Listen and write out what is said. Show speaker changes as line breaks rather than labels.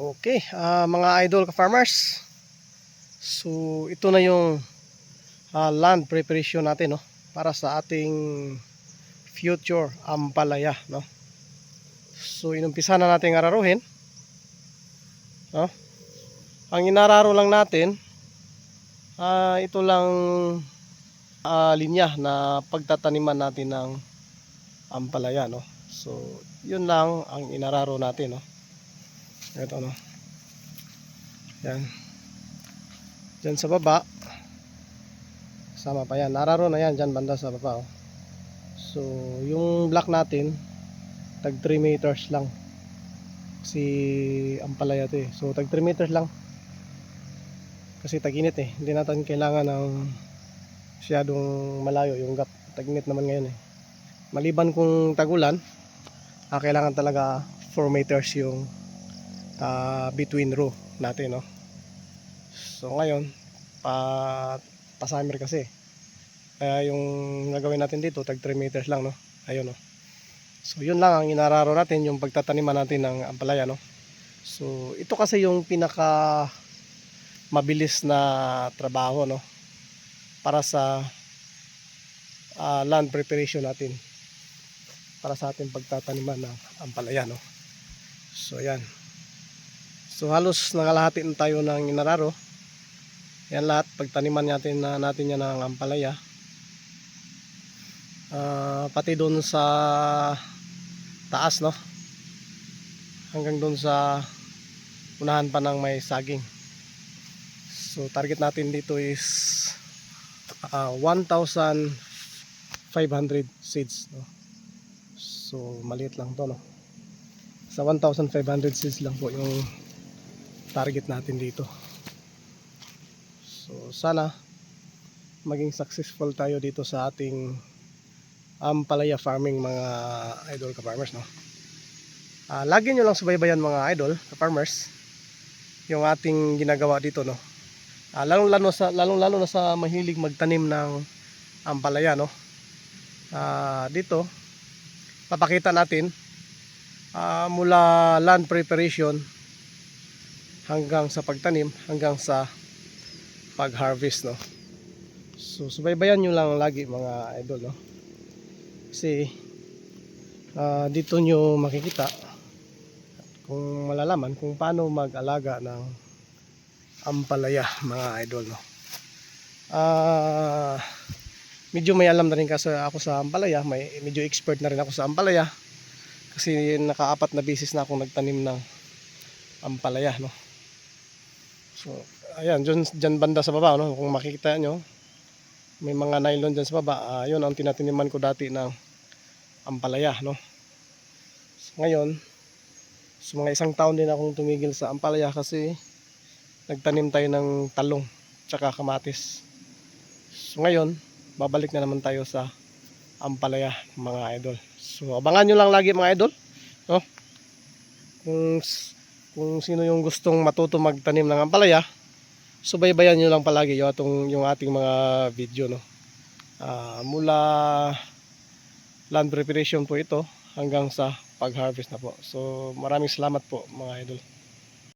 Okay, mga idol ka-farmers. So ito na yung land preparation natin, no, para sa ating future ampalaya, no. So inumpisa na natin araruhin, no. Ang inararo lang natin ito lang linya na pagtataniman natin ng ampalaya, no. So yun lang ang inararo natin, no. Ito, no. Yan. Diyan sa baba, sama pa yan. Nararo na yan dyan banda sa baba, oh. So yung block natin tag 3 meters lang. Si ampalaya to eh. So tag 3 meters lang. Kasi tag-init eh. Hindi natin kailangan ng masyadong malayo yung gap. Tag-init naman ngayon eh. Maliban kung tagulan, kailangan talaga 4 meters yung between row natin, no. So ngayon pa summer kasi, kaya yung gagawin natin dito tag 3 meters lang, no. Ayun, no. So yun lang ang inararo natin, yung pagtataniman natin ng ampalaya, no. So ito kasi yung pinaka mabilis na trabaho, no, para sa land preparation natin, para sa ating pagtataniman ng ampalaya, no. So ayan. So halos nangalahati na tayo ng inararo. Yan lahat pagtaniman natin yan ng ampalaya. Pati doon sa taas, no, hanggang doon sa unahan pa ng may saging. So target natin dito is 1,500 seeds, no. So maliit lang to, no. Sa 1,500 seeds lang po yung target natin dito. So sana maging successful tayo dito sa ating ampalaya farming, mga idol ka-farmers, no. Lagi nyo lang subaybayan, mga idol ka-farmers, yung ating ginagawa dito, no. Lalong lalo na sa mahilig magtanim ng ampalaya, no. Dito papakita natin mula land preparation hanggang sa pagtanim, hanggang sa pag-harvest, no. So subaybayan nyo lang lagi, mga idol, no. Kasi dito nyo makikita kung malalaman kung paano mag-alaga ng ampalaya, mga idol, no. Medyo may alam na rin kasi ako sa ampalaya, medyo expert na rin ako sa ampalaya kasi naka-4 na beses na akong nagtanim ng ampalaya, no. So ayan, dyan banda sa baba, no, kung makikita nyo may mga nylon dyan sa baba. Yun ang tinataniman ko dati ng ampalaya, no. So, ngayon so mga 1 taon din akong tumigil sa ampalaya kasi nagtanim tayo ng talong tsaka kamatis. So ngayon babalik na naman tayo sa ampalaya, mga idol. So abangan nyo lang lagi, mga idol, no. Kung sino yung gustong matuto magtanim ng ampalaya, subaybayan nyo lang palagi yung ating mga video, no. Mula land preparation po ito hanggang sa pag-harvest na po. So maraming salamat po, mga idol.